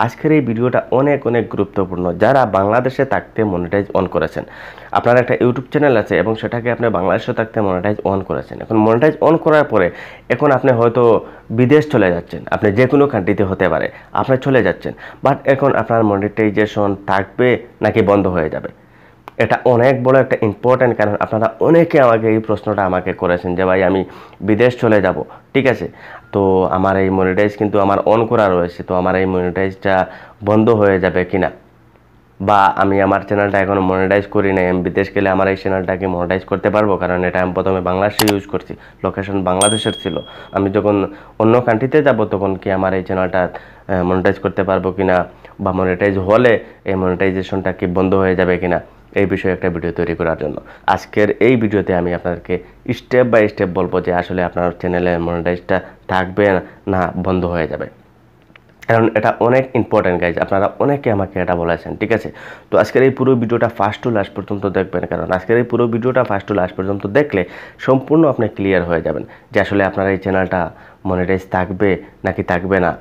আজকের এই ভিডিওটা অনেক অনেক গুরুত্বপূর্ণ। যারা বাংলাদেশে থাকতে মনিটাইজ অন করেছেন, আপনার একটা ইউটিউব চ্যানেল আছে এবং সেটাকে আপনি বাংলাদেশে থাকতে মনিটাইজ অন করেছেন। এখন মনিটাইজ অন করার পরে এখন আপনি হয়তো বিদেশ চলে যাচ্ছেন, আপনি যে কোনো কান্ট্রিতে হতে পারে, আপনি চলে যাচ্ছেন, বাট এখন আপনার মনিটাইজেশন থাকবে নাকি বন্ধ হয়ে যাবে? এটা অনেক বড় একটা ইম্পর্ট্যান্ট, কারণ আপনারা অনেকে আমাকে এই প্রশ্নটা আমাকে করেছেন যে ভাই আমি বিদেশ চলে যাব, ঠিক আছে, তো আমার এই মনিটাইজ কিন্তু আমার অন করা রয়েছে, তো আমার এই মনিটাইজটা বন্ধ হয়ে যাবে কিনা, বা আমি আমার চ্যানেলটা এখনো মনিটাইজ করি নাই, আমি বিদেশ গেলে আমার এই চ্যানেলটাকে মনিটাইজ করতে পারবো? কারণ এটা আমি প্রথমে বাংলাদেশে ইউজ করছি, লোকেশন বাংলাদেশের ছিল, আমি যখন অন্য কান্ট্রিতে যাব তখন কি আমার এই চ্যানেলটা মনিটাইজ করতে পারবো কিনা, বা মনিটাইজ হলে এই মনিটাইজেশনটা কি বন্ধ হয়ে যাবে কিনা, এই বিষয়ে একটা ভিডিও তৈরি করার জন্য আজকের এই ভিডিওতে আমি আপনাদেরকে স্টেপ বাই স্টেপ বলবো যে আসলে আপনার চ্যানেলের মনিটাইজটা থাকবে না বন্ধ হয়ে যাবে। কারণ এটা অনেক ইম্পর্ট্যান্ট গাইজ, আপনারা অনেকে আমাকে এটা বলেছেন, ঠিক আছে। তো আজকের এই পুরো ভিডিওটা ফার্স্ট টু লাস্ট পর্যন্ত দেখবেন, কারণ আজকের এই পুরো ভিডিওটা ফার্স্ট টু লাস্ট পর্যন্ত দেখলে সম্পূর্ণ আপনি ক্লিয়ার হয়ে যাবেন যে আসলে আপনার এই চ্যানেলটা মনিটাইজ থাকবে নাকি থাকবে না,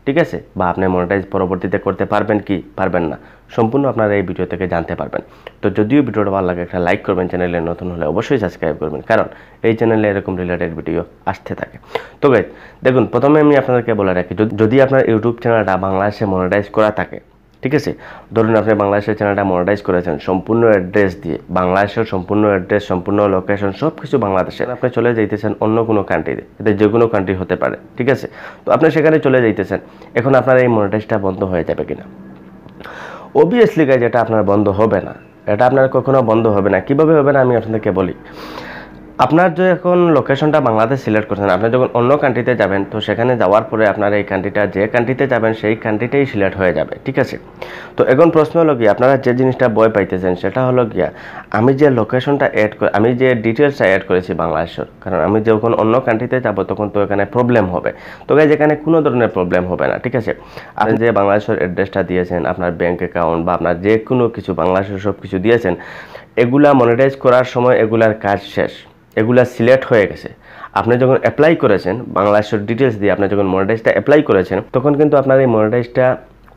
ঠিক আছে, বা আপনি মনিটাইজ পরবর্তীতে করতে পারবেন কি পারবেন না, সম্পূর্ণ আপনারা এই ভিডিও থেকে জানতে পারবেন। তো যদিও ভিডিওটা ভালো লাগে একটা লাইক করবেন, চ্যানেলে নতুন হলে অবশ্যই সাবস্ক্রাইব করবেন, কারণ এই চ্যানেলে এরকম রিলেটেড ভিডিও আসতে থাকে। তো গাইজ দেখুন, প্রথমে আমি আপনাদেরকে বলে রাখি, যদি আপনার ইউটিউব চ্যানেলটা বাংলাদেশে মনিটাইজ করা থাকে, ঠিক আছে, ধরুন আপনি বাংলাদেশের চ্যানেলটা মনিটাইজ করেছেন সম্পূর্ণ অ্যাড্রেস দিয়ে, বাংলাদেশের সম্পূর্ণ অ্যাড্রেস, সম্পূর্ণ লোকেশন, সব কিছু বাংলাদেশে, আপনি চলে যাইতেছেন অন্য কোনো কান্ট্রিতে, এটা যে কোনো কান্ট্রি হতে পারে, ঠিক আছে, তো আপনি সেখানে চলে যাইতেছেন, এখন আপনার এই মনিটাইজটা বন্ধ হয়ে যাবে কিনা? অবভিয়াসলি গাইজ এটা আপনার বন্ধ হবে না, এটা আপনার কখনো বন্ধ হবে না। কীভাবে হবে না আমি আপনাদেরকে বলি। আপনার যে এখন লোকেশনটা বাংলাদেশ সিলেক্ট করছেন, আপনি যখন অন্য কান্ট্রিতে যাবেন তো সেখানে যাওয়ার পরে আপনার এই কান্ট্রিটা, যে কান্ট্রিতে যাবেন সেই কান্ট্রিটাই সিলেক্ট হয়ে যাবে, ঠিক আছে। তো এখন প্রশ্ন হলো গিয়ে, আপনারা যে জিনিসটা ভয় পাইতেছেন সেটা হলো গিয়া, আমি যে লোকেশনটা অ্যাড করে, আমি যে ডিটেলসটা অ্যাড করেছি বাংলাদেশের, কারণ আমি যখন অন্য কান্ট্রিতে যাব তখন তো এখানে প্রবলেম হবে। তো গাইজ এখানে কোনো ধরনের প্রবলেম হবে না, ঠিক আছে। আপনি যে বাংলাদেশের অ্যাড্রেসটা দিয়েছেন, আপনার ব্যাঙ্ক অ্যাকাউন্ট বা আপনার যে কোনো কিছু বাংলাদেশের সব কিছু দিয়েছেন, এগুলা মনিটাইজ করার সময় এগুলার কাজ শেষ, এগুলা সিলেক্ট হয়ে গেছে। আপনি যখন অ্যাপ্লাই করেছেন বাংলাদেশের ডিটেলস দিয়ে, আপনি যখন মনিটাইজটা অ্যাপ্লাই করেছেন তখন কিন্তু আপনার এই মনিটাইজটা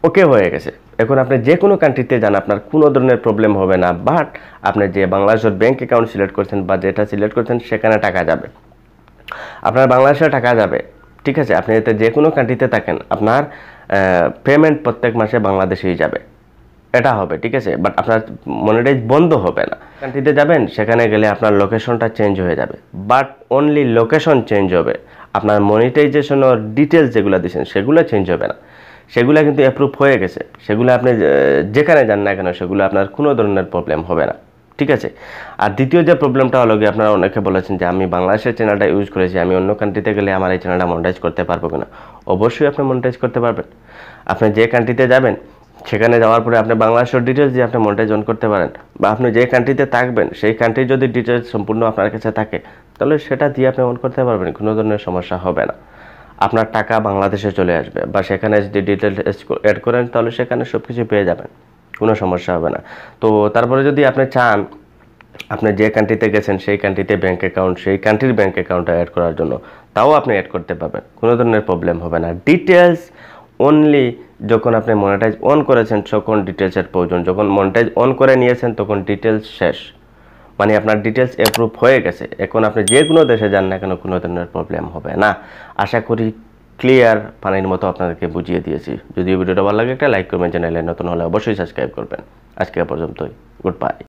ওকে হয়ে গেছে। এখন আপনি যে কোনো কান্ট্রিতে যান আপনার কোনো ধরনের প্রবলেম হবে না, বাট আপনি যে বাংলাদেশের ব্যাঙ্ক অ্যাকাউন্ট সিলেক্ট করছেন বা যেটা সিলেক্ট করছেন সেখানে টাকা যাবে, আপনার বাংলাদেশে টাকা যাবে, ঠিক আছে। আপনি এতে যে কোনো কান্ট্রিতে থাকেন আপনার পেমেন্ট প্রত্যেক মাসে বাংলাদেশেই যাবে, এটা হবে, ঠিক আছে, বাট আপনার মনিটাইজ বন্ধ হবে না। কান্ট্রিতে যাবেন সেখানে গেলে আপনার লোকেশনটা চেঞ্জ হয়ে যাবে, বাট অনলি লোকেশন চেঞ্জ হবে, আপনার মনিটাইজেশনের ডিটেলস যেগুলো দিয়েছেন সেগুলো চেঞ্জ হবে না, সেগুলো কিন্তু অ্যাপ্রুভ হয়ে গেছে, সেগুলো আপনি যেখানে যান না কেন সেগুলো আপনার কোনো ধরনের প্রবলেম হবে না, ঠিক আছে। আর দ্বিতীয় যে প্রবলেমটা হলো গিয়ে, আপনারা অনেকে বলেছেন যে আমি বাংলাদেশের চ্যানেলটা ইউজ করেছি, আমি অন্য কান্ট্রিতে গেলে আমার এই চ্যানেলটা মনিটাইজ করতে পারবো কিনা? অবশ্যই আপনি মনিটাইজ করতে পারবেন। আপনি যে কান্ট্রিতে যাবেন সেখানে যাওয়ার পরে আপনি বাংলাদেশের ডিটেলস দিয়ে আপনি মনিটাইজ অন করতে পারেন, বা আপনি যে কান্ট্রিতে থাকবেন সেই কান্ট্রির যদি ডিটেলস সম্পূর্ণ আপনার কাছে থাকে তাহলে সেটা দিয়ে আপনি অন করতে পারবেন, কোনো ধরনের সমস্যা হবে না। আপনার টাকা বাংলাদেশে চলে আসবে, বা সেখানে যদি ডিটেলস অ্যাড করেন তাহলে সেখানে সব কিছু পেয়ে যাবেন, কোনো সমস্যা হবে না। তো তারপরে যদি আপনি চান আপনি যে কান্ট্রিতে গেছেন সেই কান্ট্রিতে ব্যাঙ্ক অ্যাকাউন্ট, সেই কান্ট্রির ব্যাঙ্ক অ্যাকাউন্টটা অ্যাড করার জন্য, তাও আপনি অ্যাড করতে পারবেন, কোনো ধরনের প্রবলেম হবে না। ডিটেলস অনলি যখন আপনি মনিটাইজ অন করেছেন তখন ডিটেলসের প্রয়োজন, যখন মনিটাইজ অন করে নিয়েছেন তখন ডিটেলস শেষ, মানে আপনার ডিটেলস অ্যাপ্রুভ হয়ে গেছে, এখন আপনি যে কোনো দেশে যান না কেন কোনো ধরনের প্রবলেম হবে না। আশা করি ক্লিয়ার পানির মতো আপনাদেরকে বুঝিয়ে দিয়েছি। যদি ভিডিওটা ভালো লাগে একটা লাইক করবেন, চ্যানেলে নতুন হলে অবশ্যই সাবস্ক্রাইব করবেন। আজকে পর্যন্তই, গুড বাই।